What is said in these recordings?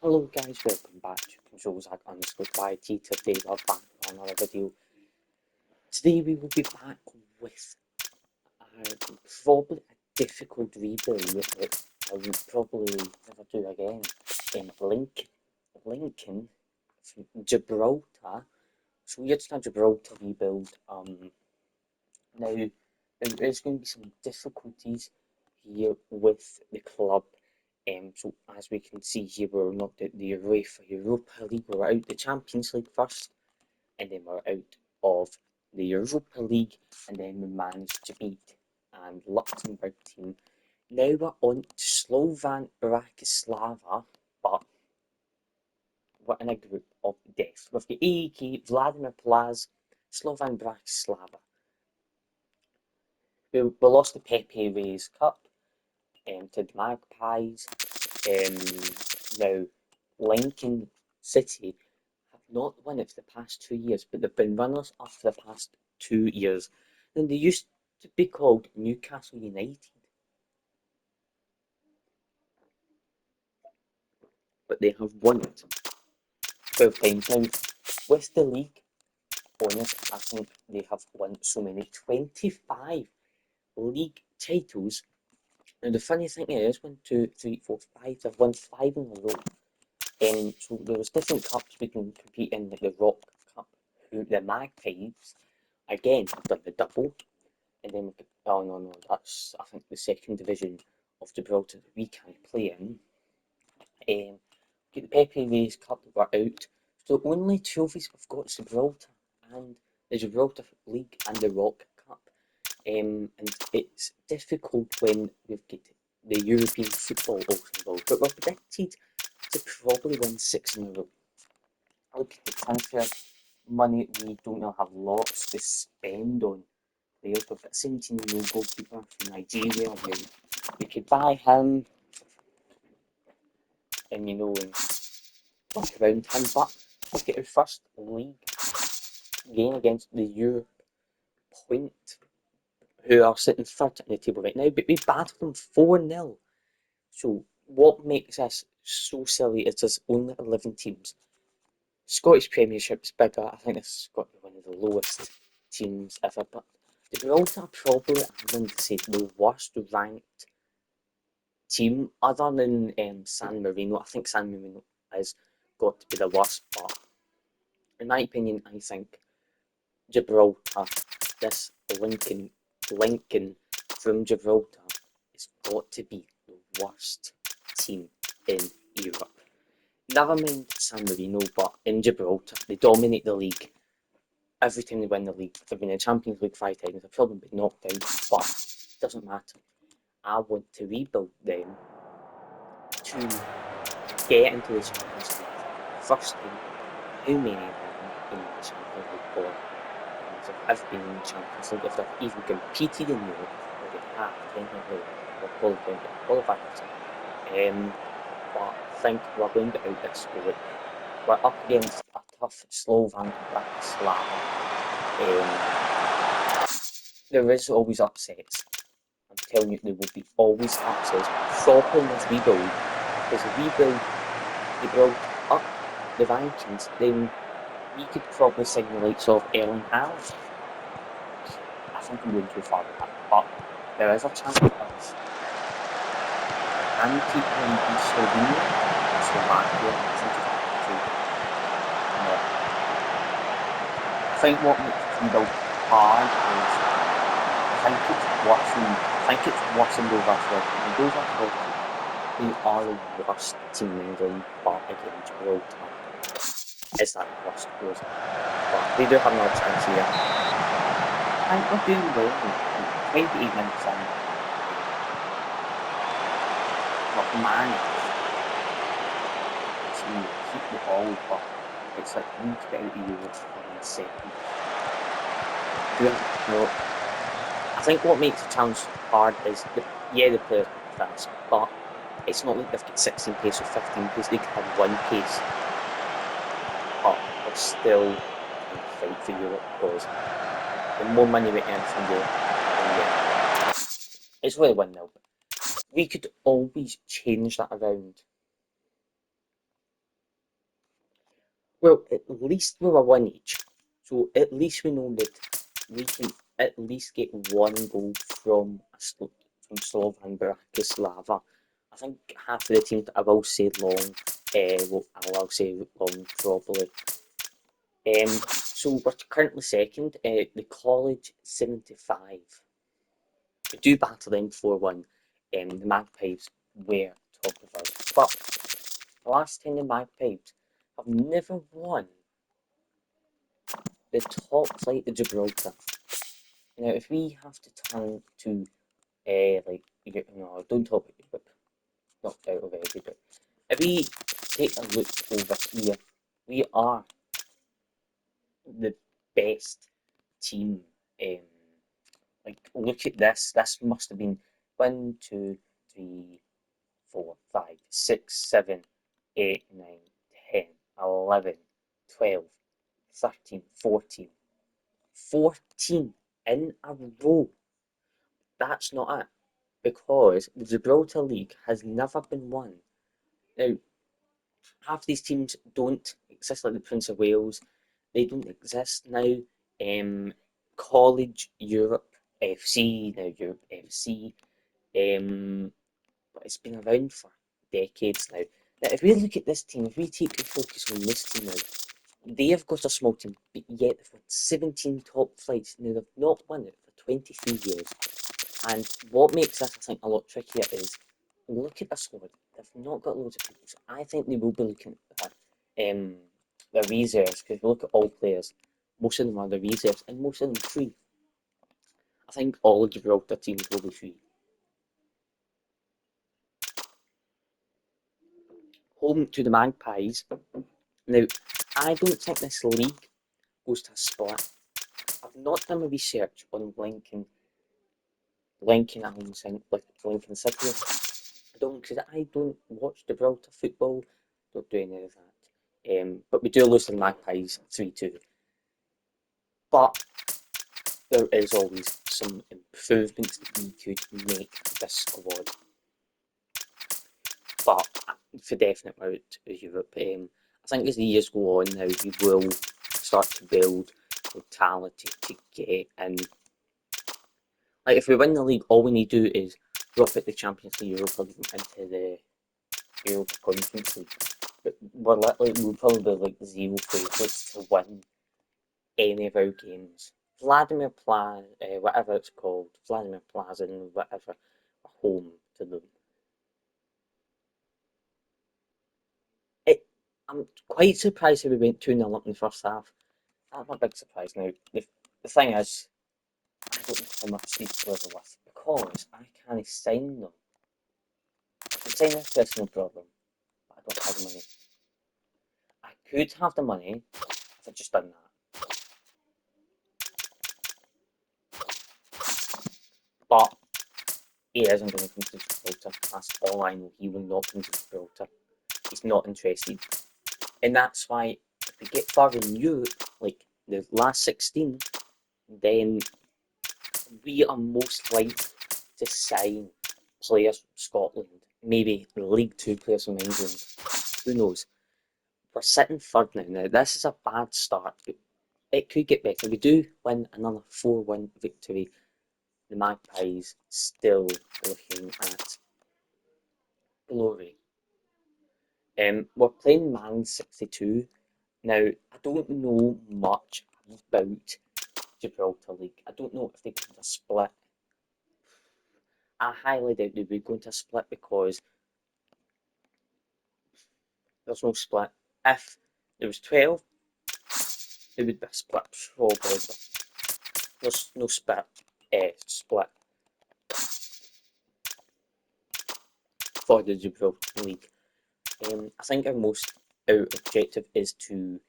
Hello guys, welcome back to Controls at underscore YT. Today we're back for another video. Today we will be back with probably a difficult rebuild that I would probably never do again. Lincoln from Gibraltar. So we're just a Gibraltar rebuild. Now there is going to be some difficulties here with the club. So as we can see here, we're not at the UEFA Europa League. We're out the Champions League first, and then we're out of the Europa League, and then we managed to beat and Luxembourg team. Now we're on to Slovan Bratislava, but we're in a group of death. We've got AEK, Vladimir Plaz, Slovan Bratislava. We lost the Pepe Reyes Cup to the Magpies. Now, Lincoln City have not won it for the past 2 years, but they've been runners up for the past 2 years. And they used to be called Newcastle United, but they have won it 12 times now. With the league on it, I think they have won so many 25 league titles. And the funny thing is, 1, 2, 3, 4, 5, they've won 5 in a row. So there was different cups we can compete in, like the Rock Cup, the Magpies, again, have done the double, and then oh no, that's, I think, the second division of Gibraltar that we can't play in. Get the Pepe Reyes Cup that we're out, so the only trophies we've got is Gibraltar, and the Gibraltar League and the Rock Cup, and it's difficult when we've got the European football also involved, but we're predicted to probably win 6 in a row. Look at the transfer money, we don't have lots to spend on players. We've got a 17-year-old goalkeeper from Nigeria. We could buy him and, and look around him, but we'll get our first league game against the Europe Point, who are sitting third in the table right now, but we battled them 4-0. So what makes this so silly is there's only 11 teams. Scottish Premiership's bigger. I think this has got to be one of the lowest teams ever, but Gibraltar probably, I'm going to say, the worst ranked team, other than San Marino. I think San Marino has got to be the worst, but in my opinion, I think Gibraltar, this Lincoln from Gibraltar, has got to be the worst team in Europe. Never mind San Marino, but in Gibraltar, they dominate the league. Every time they win the league, they've been in the Champions League 5 times, they've probably been knocked out, but it doesn't matter. I want to rebuild them to get into the Champions League. First time, how many of them in the Champions League for? If they've ever been in the Champions League, if they've even competed in Europe, or they have, technically, or qualified. But I think we're going to out this group. We're up against a tough Slovan Bratislava. There is always upsets. I'm telling you, there will be always upsets. The problem with rebuild is if they build up the rankings, then we could probably sign the likes of Erling Haaland. I think I'm going too far with that, but there is a chance of us. And keep in Slovenia, Slovakia, I think what makes it rebuild hard is I think it's worse than those athletic. Those athletic, they are the worst team in England, but again, Gibraltar is that worst goes. But they do have another chance here. I think we're doing well. 28 minutes in. We've managed to keep the ball, but it's like we need to get out of Europe in seconds. I think what makes the challenge hard is that, yeah, the players are fast, but it's not like they've got 16 pace or 15 pace, they can have 1 pace. But we're still trying to fight for Europe because the more money we earn from Europe, it's really 1-0. We could always change that around. Well, at least we're a one each. So at least we know that we can at least get one goal from from Slovan Bratislava. I think half of the team, I will say long, well, I will say long probably. So we're currently second, the College 75. We do battle them 4-1. The Magpies were top of us. But the last 10 the Magpies have never won the top flight of Gibraltar. Now, if we have to turn to, like, don't talk about Europe, knocked out already, but if we take a look over here, we are the best team. Um, like, look at this. This must have been 1, 2, 3, 4, 5, 6, 7, 8, 9, 10, 11, 12, 13, 14. 14 in a row. That's not it. Because the Gibraltar League has never been won. Now, half these teams don't exist, like the Prince of Wales. They don't exist now. College Europe FC, now Europe FC. But it's been around for decades now. Now, if we look at this team, if we take the focus on this team now, they have got a small team, but yet they've won 17 top flights. Now, they've not won it for 23 years. And what makes this, I think, a lot trickier is look at the squad. They've not got loads of people. So I think they will be looking at the reserves, because if you look at all players, most of them are the reserves, and most of them free. I think all of Gibraltar teams will be free. Home to the Magpies. Now, I don't think this league goes to a split. I've not done my research on Lincoln and like Lincoln City. Because I don't watch Gibraltar football, don't do any of that. But we do lose to the Magpies 3-2. But there is always some improvements that we could make this squad. But for definite out of Europe, I think as the years go on now, we will start to build mentality to get in. Like if we win the league, all we need to do is drop out the Champions League, Europa League into the Europa Conference League. But we'll probably be like 0 favourites to win any of our games. Vladimir Plaza, whatever it's called, Vladimir Plaza and whatever, home to them. I'm quite surprised how we went 2-0 up in the first half. That's a big surprise. Now, the thing is, I don't know how much these players are worth because I can't sign them. I can sign this person, no problem, but I don't have the money. I could have the money if I'd just done that. But he isn't going to come to Gibraltar. That's all I know. He will not come to Gibraltar. He's not interested. And that's why if we get far in Europe, like the last 16, then we are most likely to sign players from Scotland. Maybe League Two players from England. Who knows? We're sitting third now. Now, this is a bad start, but it could get better. We do win another 4-1 victory. The Magpies still looking at glory. We're playing Man 62. Now, I don't know much about Gibraltar League. I don't know if they're going to split. I highly doubt they'll be going to split because there's no split. If there was 12, it would be a split probably, but there's no split for the Gibraltar League. I think our objective is to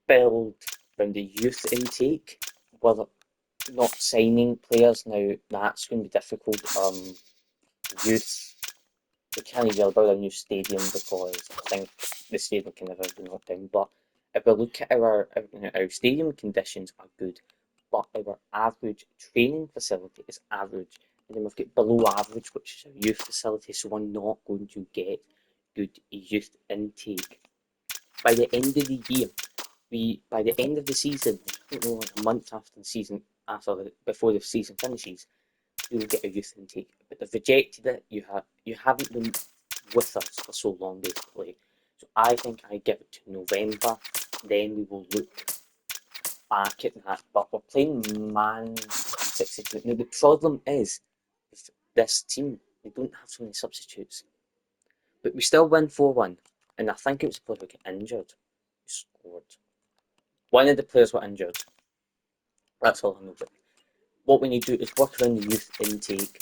build around the youth intake. Well, not signing players now, that's going to be difficult. Youth, we can't really build a new stadium because I think the stadium can never be knocked down. But if we look at our stadium conditions are good, but our average training facility is average. And then we've got below average, which is our youth facility, so we're not going to get good youth intake. by the end of the year, by the end of the season, I don't know, like a month after the season, before the season finishes, we will get a youth intake. But they've rejected it. You haven't been with us for so long, basically. So I think I give it to November. Then we will look back at that. But we're playing Man 62. Now the problem is with this team, they don't have so many substitutes. But we still win 4-1. And I think it was a player who got injured who scored. One of the players were injured. That's all I know. But what we need to do is work around the youth intake.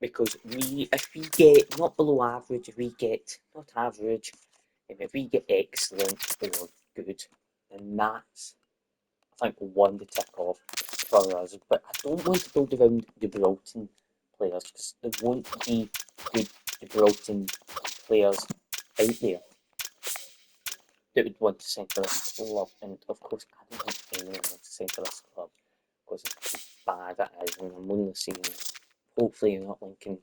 Because if we get not below average, if we get not average, if we get excellent or good, then that's, I think, one to tick off for us. But I don't want to build around Gibraltar players because there won't be good Gibraltar players out there that would want to sign for this club. And of course, I don't think anyone wants to sign for this club because of how bad it is. And I'm only saying, hopefully, you're not linking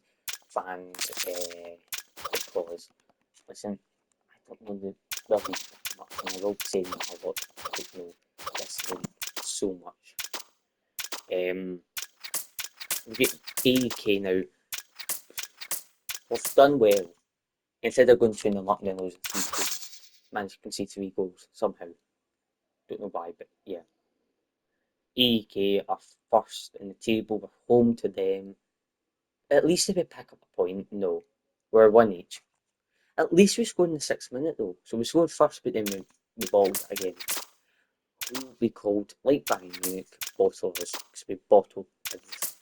fans because, listen, I don't know the league that much, and I will say that a lot of people know this league so much. We get AEK now. We've done well. Instead of going 2-0 up and then losing 3-2, managed to concede 3 goals somehow. Don't know why, but yeah. AEK are first in the table. We're home to them. At least if we pick up a point, no. We're 1 each. At least we scored in the 6th minute though. So we scored first, but then we balled again. We will be called, like Bayern Munich, bottlers, because we bottle everything.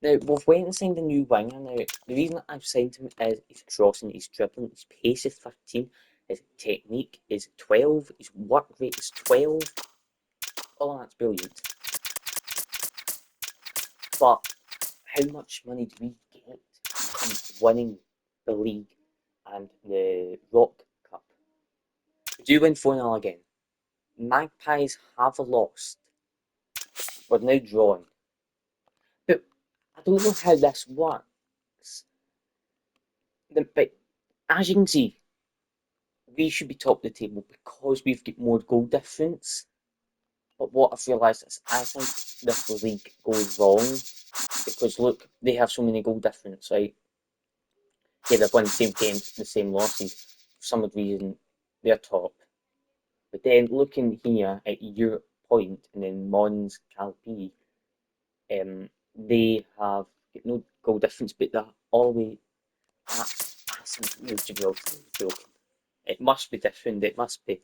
Now, we've went and signed a new winger now. The reason I've signed him is he's crossing, he's dribbling, his pace is 15, his technique is 12, his work rate is 12. All that's brilliant. But how much money do we get from winning the league and the Rock Cup? We do win 4-0 again. Magpies have lost. We're now drawn. But I don't know how this works. But as you can see, we should be top of the table because we've got more goal difference. But what I've realised is I think this league goes wrong because look, they have so many goal difference, right? Yeah, they've won the same games, the same losses. For some reason, they're top. But then looking here at your point and then Mons Calpe, they have no goal difference, but they're always joking. It must be different. It must be.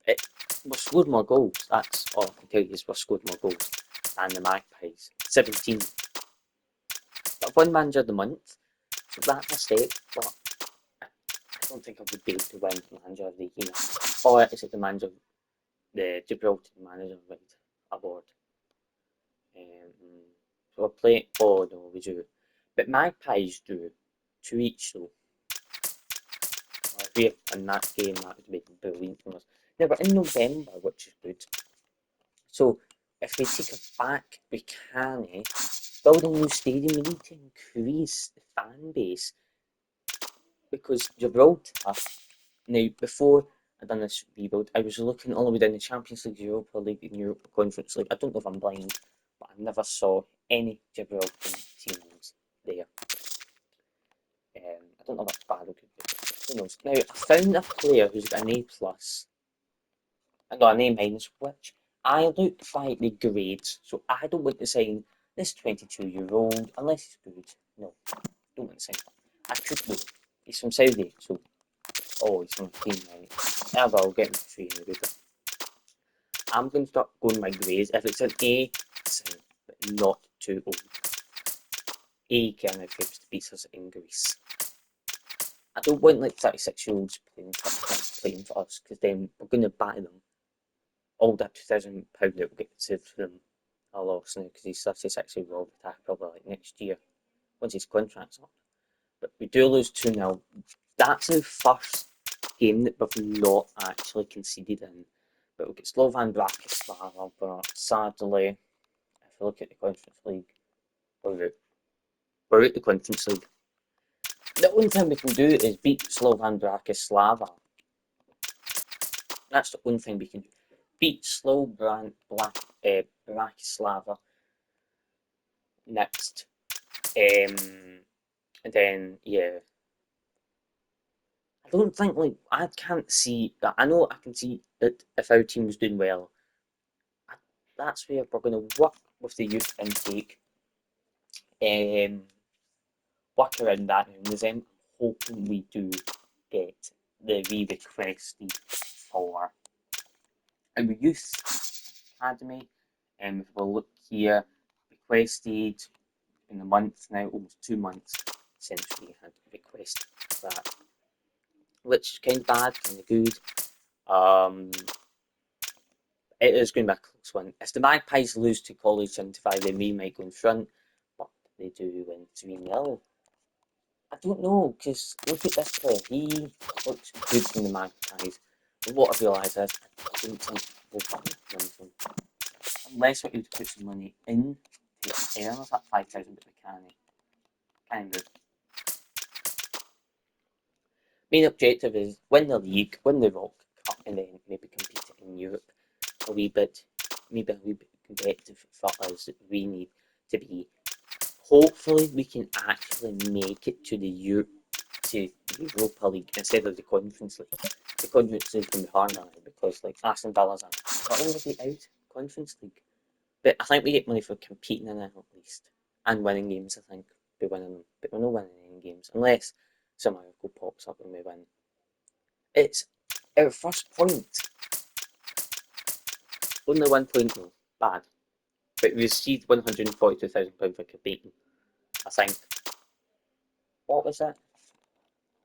We've scored more goals. That's all I can tell you is we've scored more goals than the Magpies. 17. But one manager of the month, so that's a step. But I don't think I would be able to win manager of the year. Or is it the Gibraltar manager award? So we're playing. Oh no, we do. But Magpies do 2 each, so if we win that game, that would be brilliant for us. Now we're in November, which is good. So if we take it back, we can build a new stadium. We need to increase the fan base because Gibraltar. Now before I done this rebuild, I was looking all the way down the Champions League, Europa League, and Europa Conference League. I don't know if I'm blind, but I never saw any Gibraltar teams there. I don't know if that's bad or good, but who knows. Now I found a player who's got an A plus. I got an A minus, which I look by the grades. So I don't want to sign this 22-year-old unless he's good. No, don't want to sign him. I could look. He's from Saudi, so he's from a team, right? Yeah, but I'll get him for free anyway. But I'm going to start going by grades. If it's an A, sign, but not too old. A can have to beat us in Greece. I don't want like 36-year-olds playing for us because then we're going to batter them. All that £2,000 that will get considered for them a loss now because he's 36 years old, retire probably like next year once his contract's up. But we do lose 2-0. That's our first game that we've not actually conceded in. But we'll get Slovan Bratislava, but sadly, if you look at the Conference League, we're out the Conference League. The only thing we can do is beat Slovan Bratislava That's the only thing we can do. Beat Slow Bratislava next. And then, yeah. I don't think, like, I can't see that. I know I can see that if our team was doing well, that's where we're going to work with the youth intake, um, work around that. And then I'm hoping we do get the re-requested for our youth academy. If we look here, requested in a month now, almost 2 months since we had requested that, which is kind of bad, kind of good. It is going to be a close one. If the Magpies lose to College 75, then we might go in front, but they do win 3-0. I don't know, because look at this player. He looks good from the Magpies. But what I've realised is I don't think we'll find him. Unless we could put some money in to earn us that 5,000, but we can't. Kind of. Main objective is win the league, win the Rock Cup, and then maybe compete in Europe a wee bit, maybe a wee bit competitive for us that we need to be. Hopefully, we can actually make it to the Europa League instead of the Conference League. The Conference League can be hard now because, like, Aston Villa's already out Conference League. But I think we get money for competing in it at least and winning games. I think we winning them, but we're not winning any games unless some miracle pops up and we win. It's our first point. Only 1 point though. Bad. But we received £142,000 for competing. I think. What was it?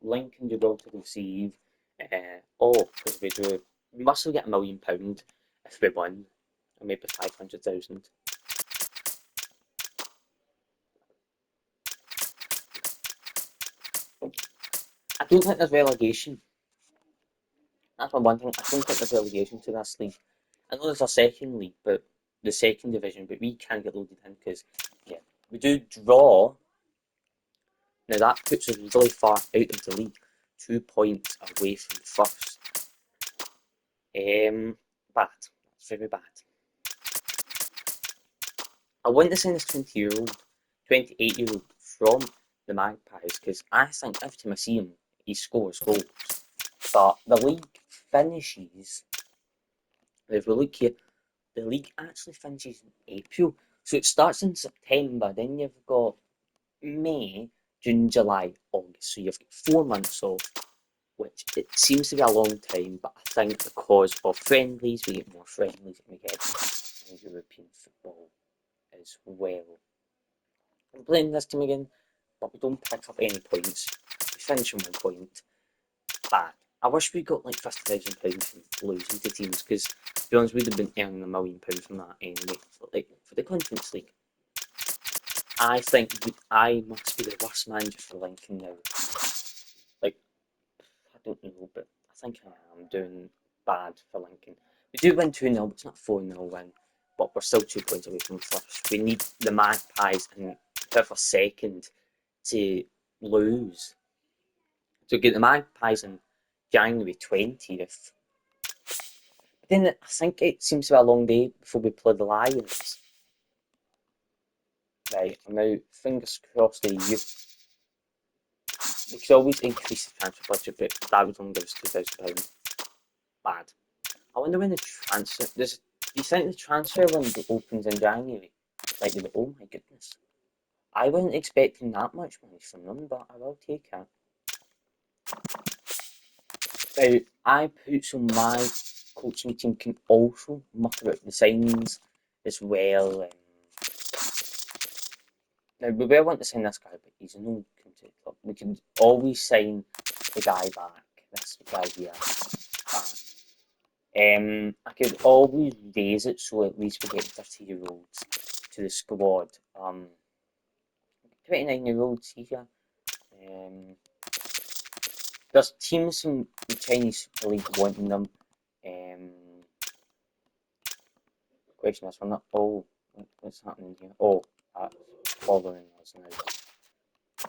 Lincoln you will to receive. Because we must have get £1,000,000 if we won. Or maybe 500,000. I don't think there's relegation. That's my one thing. I don't think there's relegation to this league. I know there's a second league, but the second division, but we can't get loaded in because we do draw. Now that puts us really far out of the league, 2 points away from first. Bad. That's very bad. I want to send this 20-year-old, 28-year-old from the Magpies because I think every time I see him, he scores goals. But the league finishes. If we look here, the league actually finishes in April. So it starts in September, then you've got May, June, July, August. So you've got 4 months off, which it seems to be a long time, but I think because of friendlies, we get more friendlies and we get European football as well. I'm playing this team again, but we don't pick up any points. We finish on 1 point. Bad. I wish we got like £50,000 from losing to teams because, to be honest, we'd have been earning £1,000,000 from that anyway. Like for the Conference League, I think I must be the worst manager for Lincoln now. Like, I don't know, but I think I am doing bad for Lincoln. We do win 2-0, but it's not 4-0 win. But we're still 2 points away from first. We need the Magpies and whoever second to lose. So get the Magpies on January 20th. But then I think it seems to be a long day before we play the Lions. Right, now fingers crossed the youth. We could always increase the transfer budget, but that would only give us £2,000. Bad. I wonder when the transfer. Do you think the transfer window opens in January? Like, oh my goodness. I wasn't expecting that much money from them, but I will take it. Now, I put so my coaching team can also muck about the signings as well. Now, we will want to sign this guy, but he's no come to the club. We can always sign the guy back. This guy here. I could always raise it so at least we get 30-year-olds to the squad. 29-year-olds here. There's teams in the Chinese Super League wanting them. Question is, we're not. Oh, what's happening here? Oh, that's following us now.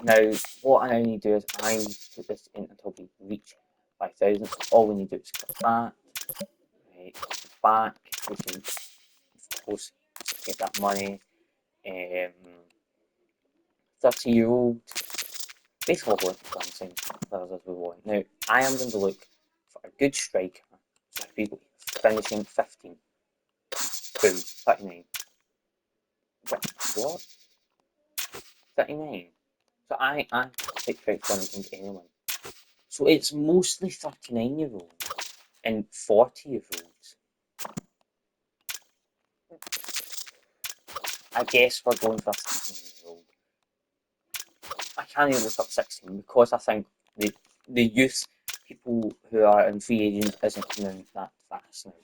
Now, what I need to do is I need to put this in until we reach 5,000. So all we need to do is click that. make it back. We can, of course, get that money. 30-year-old, basically all Olympic dancing players as we want. Now, I am going to look for a good striker. So if we go finishing 15, boom, 39. What? 39? So I pick strikes when I think anyone. So it's mostly 39-year-olds and 40-year-olds. I guess we're going for 16-year-old. I can't even look up 16 because I think the youth people who are in free agent isn't coming that fast now.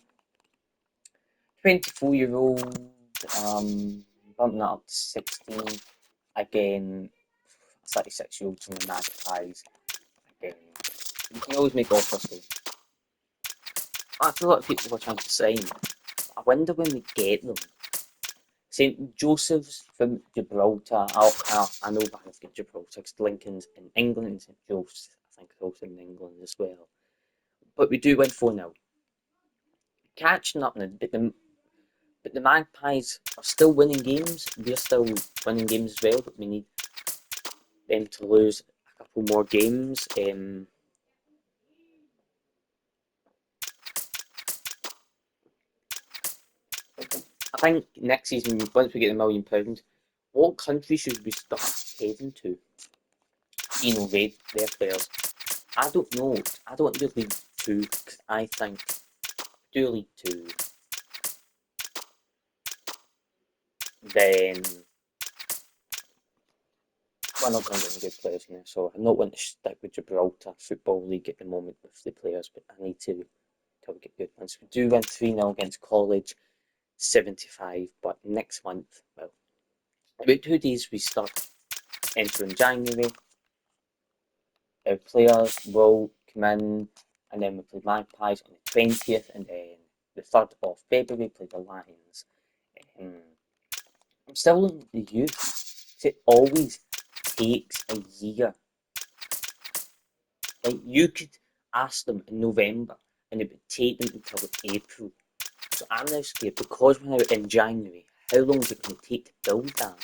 24-year-old, bumping that up to 16. Again, 36-year-olds from the Magpies. Again, you can always make offers though. I feel a lot of people are trying to sign. I wonder when we get them. St. Joseph's from Gibraltar. I know I have got Gibraltar because Lincoln's in England and St. Joseph's, I think, is also in England as well. But we do win 4-0. Catching up now, but the Magpies are still winning games. We're still winning games as well, but we need them to lose a couple more games. I think next season, once we get £1 million, what country should we start heading to? You know, their players. I don't know. I don't do League 2 because I think do League 2, then we're not going to get any good players in there. So I'm not wanting to stick with Gibraltar Football League at the moment with the players, but I need to get good ones. We do win 3-0 against College, 75, but next month, well, about 2 days we start entering January. Our players will come in, and then we play Magpies on the 20th, and then the 3rd of February we play the Lions. I'm still in the youth. It always takes a year. Like, you could ask them in November, and it would take them until April. So I'm now scared because we're now in January. How long is it going to take to build that?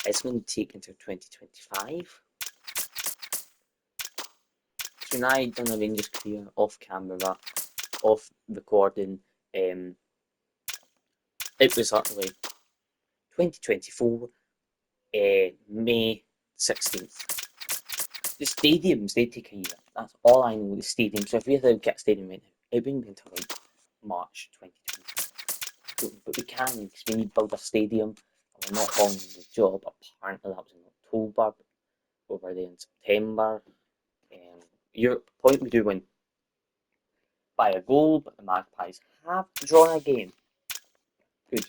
It's going to take until 2025. So when I done a Rangers career off camera, off recording, it was like 2024, May 16th. The stadiums, they take a year. That's all I know, the stadiums. So if we had to get a stadium right now, it wouldn't be until like March 2020. But we can, because we need to build a stadium. And we're not on the job. Apparently that was in October, over there in September. Your point, we do win by a goal, but the Magpies have drawn a game. Good.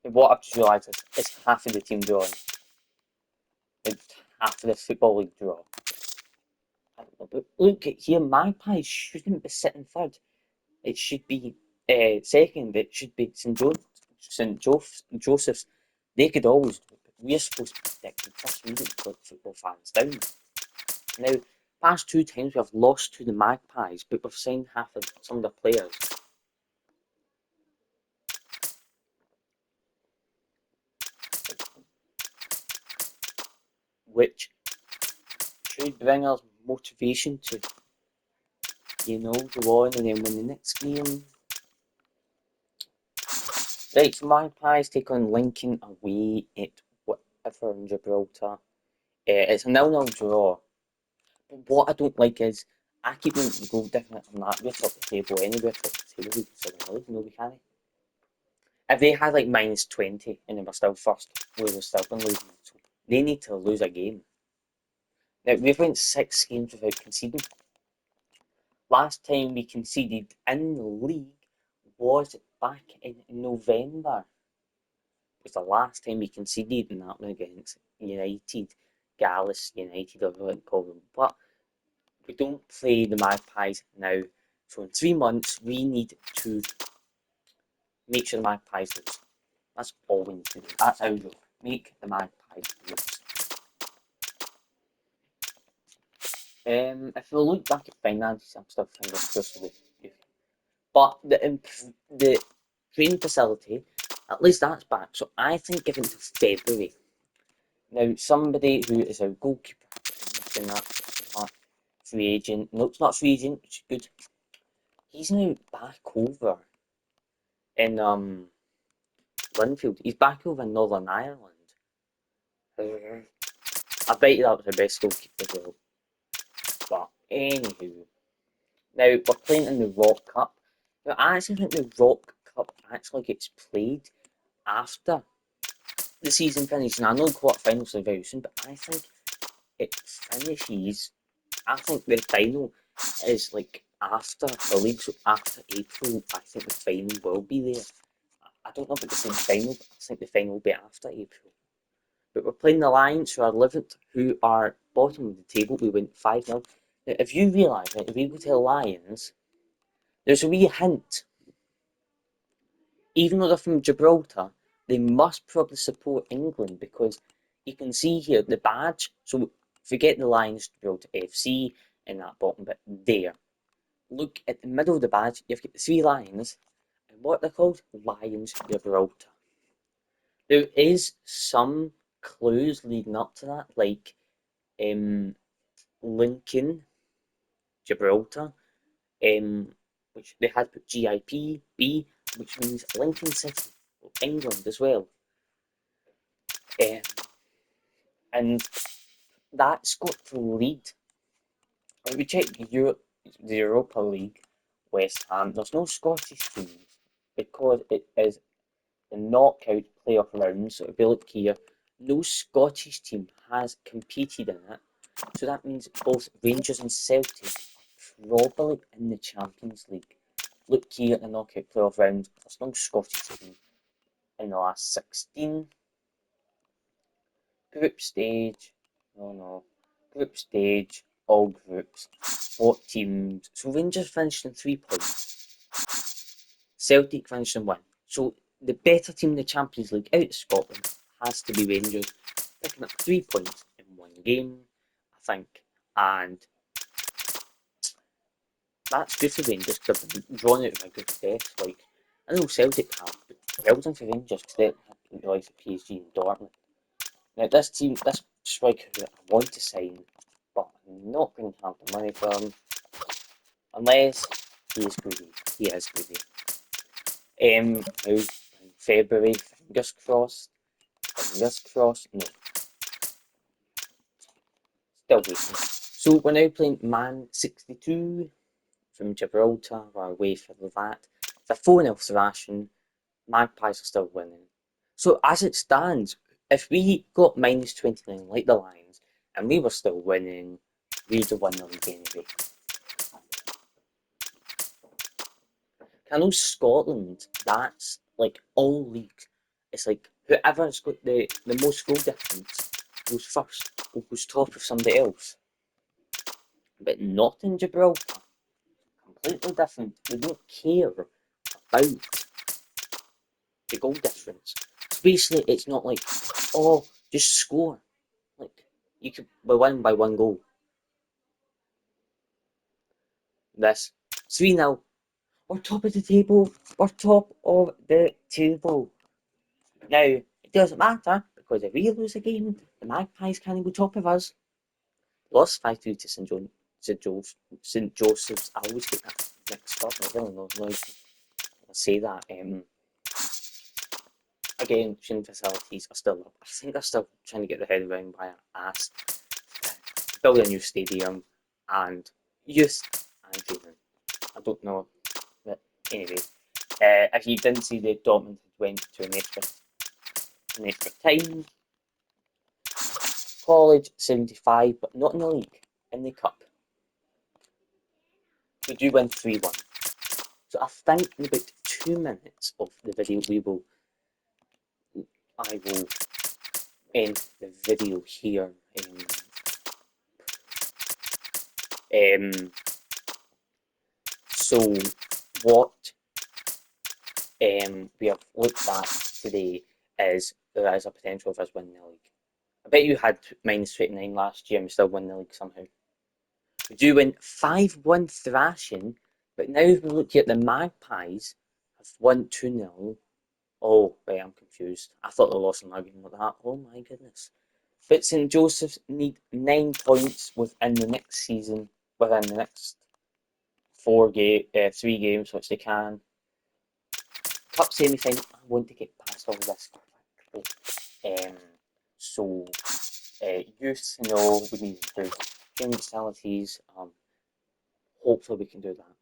And what I've just realised is it's half of the team drawing. It's half of the Football League draw. I don't know, but look at here, Magpies shouldn't be sitting third. It should be second. It should be St. Joseph's. They could always do it, but we're supposed to be predicting first. We don't put football fans down. Now, past 2 times we have lost to the Magpies, but we've signed half of some of the players. Which should bring us motivation to, go on and then win the next game. Right, so Magpies take on Lincoln away at whatever in Gibraltar. It's a 0-0 draw. But what I don't like is, I keep wanting to go different from that. We're top of the table anyway, top of the table, we can still win. No, we can't. If they had like minus 20 and they were still first, we would still been losing. So they need to lose a game. Now, we've went 6 games without conceding. Last time we conceded in the league was back in November. It was the last time we conceded, and that was against United, Gallus United, or whatever you call them. But we don't play the Magpies now. So in 3 months, we need to make sure the Magpies lose. That's all we need to do. That's our goal. Make the Magpies lose. If we look back at finances, I'm still fingers crossed for the youth. But the training facility, at least that's back. So I think give it to February. Now, somebody who is a goalkeeper, in that free agent. No, it's not free agent, which is good. He's now back over in Linfield. He's back over in Northern Ireland. I bet you that was the best goalkeeper as well. But anywho, now we're playing in the Rock Cup. Now I actually think the Rock Cup actually gets played after the season finishes. And I know quarterfinals are very soon, but I think it finishes. I think the final is like after the league, so after April. I think the final will be there. I don't know about the semi-final, but I think the final will be after April. But we're playing the Lions, who are 11th, who are bottom of the table. We went 5-0. Now, if you realise, right, if we go to the Lions, there's a wee hint. Even though they're from Gibraltar, they must probably support England because you can see here the badge. So forget the Lions, Gibraltar FC in that bottom bit there. Look at the middle of the badge, you've got the three lions, and what they're called? Lions Gibraltar. There is some clues leading up to that, like Lincoln, Gibraltar, which they had put GIB, which means Lincoln City, England as well. And that's got to lead. If we check Europe, the Europa League, West Ham, there's no Scottish teams because it is the knockout playoff rounds. So if you look here, no Scottish team has competed in it. So that means both Rangers and Celtic are probably in the Champions League. Look here at the knockout playoff rounds, there's no Scottish team in the last 16. Group stage, no. Group stage, all groups. What teams? So Rangers finished in 3 points. Celtic finished in 1. So the better team in the Champions League out of Scotland has to be Rangers, picking up 3 points in 1 game, I think. And that's good for Rangers because they've been drawn out of a group of death. Like, I know Celtic have, but well done for Rangers because they had the likes of PSG and Dortmund. Now, this team, this striker who I want to sign, but I'm not going to have the money for him unless he is good. He is good. Now, in February, fingers crossed. Fingers crossed. No, still waiting. So we're now playing Man 62 from Gibraltar. We're away for that. It's a 4-0 thrashing. Magpies are still winning. So as it stands, if we got minus 29 like the Lions and we were still winning, we'd have won the league anyway. I know Scotland, that's like all leagues. It's like whoever's got the most goal difference goes first or goes top of somebody else. But not in Gibraltar. Completely different. They don't care about the goal difference. So basically, it's not like, oh, just score. Like, you could win by 1 goal. This 3-0. We're top of the table. We're top of the table. Now, it doesn't matter because if we lose a game, the Magpies can't go top of us. Lost 5-2 to St. Joseph's. I always get that mixed up. I really know I say that. Again, training facilities are still up. I think they're still trying to get their head around why I asked. Build a new stadium and youth and training. I don't know. But anyway, if you didn't see that Dortmund went to an extra time, college 75, but not in the league, in the cup. We do win 3-1. So I think in about 2 minutes of the video, I will end the video here. So what we have looked at today is there is a potential of us winning the league. I bet you had minus 29 last year and we still won the league somehow. We do win 5-1 thrashing But now if we look at the Magpies, have won 2-0. Oh, wait, I'm confused. I thought they lost another game like that. Oh my goodness. But St. Joseph's need 9 points within the next season, within the next 3 games, which they can. Cup semi-final, I want to get past all this quickly. So, youth, we need to improve training facilities. Hopefully we can do that.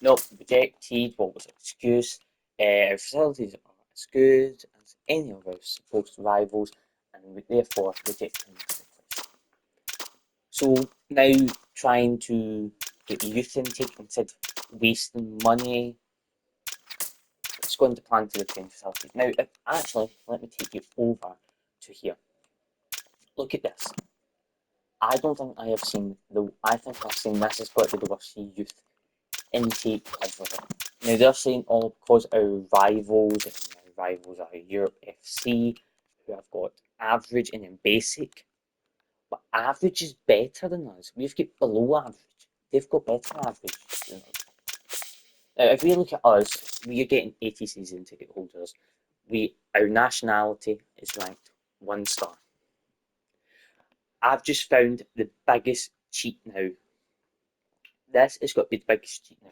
Nope, rejected. What was the excuse? Our facilities are as good as any of our supposed rivals, and we therefore rejecting this request. So now trying to get youth intake instead of wasting money. It's going to plan to the training facilities. Now, actually, let me take you over to here. Look at this. I don't think I have seen I think I've seen this is got to be the worst youth intake ever. Now they're saying all because our rivals are Europe FC, who have got average and then basic. But average is better than us. We've got below average. They've got better average than us. Now, if we look at us, we are getting 80 season ticket holders. Our nationality is ranked 1 star. I've just found the biggest cheat now. This has got to be the biggest cheat now.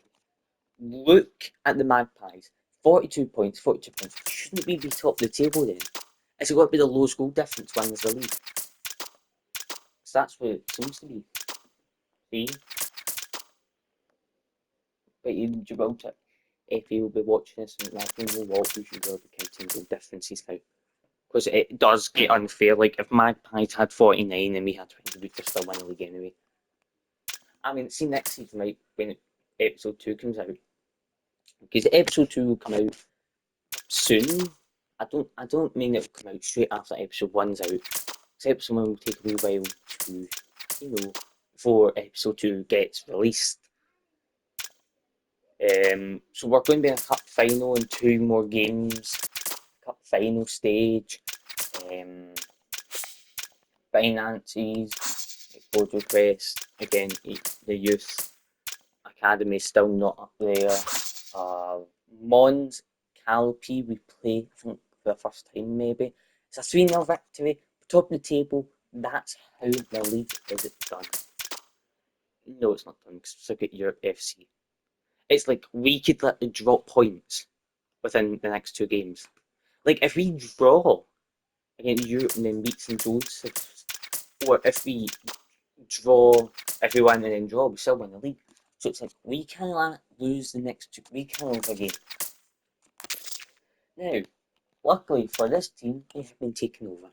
Look at the Magpies. 42 points, 42 points. Shouldn't we be top of the table then? It's got to be the lowest goal difference wins the league. So that's what it seems to be. See? But in Gibraltar, FA will be watching this and like, you know what, we should really be counting goal differences now. Because it does get unfair. Like, if Magpies had 49 and we had 20, we'd still win the league anyway. I mean, see next season, right, when episode 2 comes out. Because episode 2 will come out soon. I don't mean it will come out straight after episode 1's out. Because episode 1 will take a wee while to, before episode 2 gets released. So we're going to be in a cup final in 2 more games. Cup final stage. Finances. Board request. Again, the youth academy is still not up there. Mons, Calpe, we play, I think, for the first time maybe. It's a 3-0 victory, top of the table. That's how the league is done. No, it's not done because look at Europe FC. It's like we could let them drop points within the next 2 games. Like if we draw against Europe and then beat St. Joseph's, or if we win and then draw, we still win the league. So it's like we cannot lose the next 2. We can't lose a game. Now, luckily for this team, they have been taken over.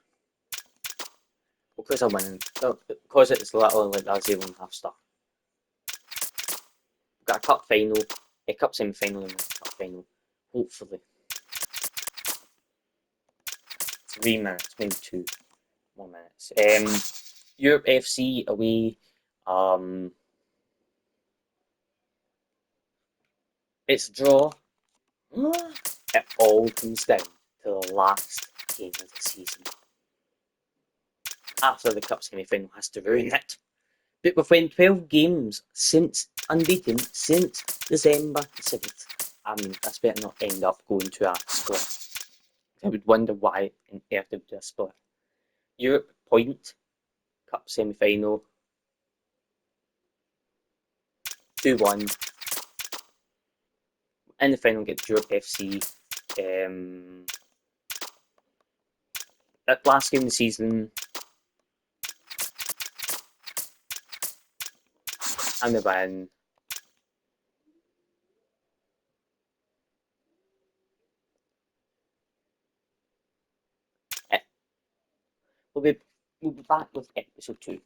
Because I'm winning. Because it's literally like that 0.5 star. We've got a cup final, a cup semi final, and a cup final. Hopefully. 3 minutes, maybe 2 more minutes. Europe FC away. It's a draw. It all comes down to the last game of the season. After the cup semi-final has to ruin it. But we've won 12 games since unbeaten since December 7th. I mean, this better not end up going to a split. I would wonder why in earth they would do a split. Europe point, cup semi-final, 2-1. In the final, get Europe FC. That last game of the season, and we win. We'll be back with episode 2.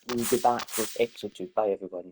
We'll be back with episode 2. Bye, everyone.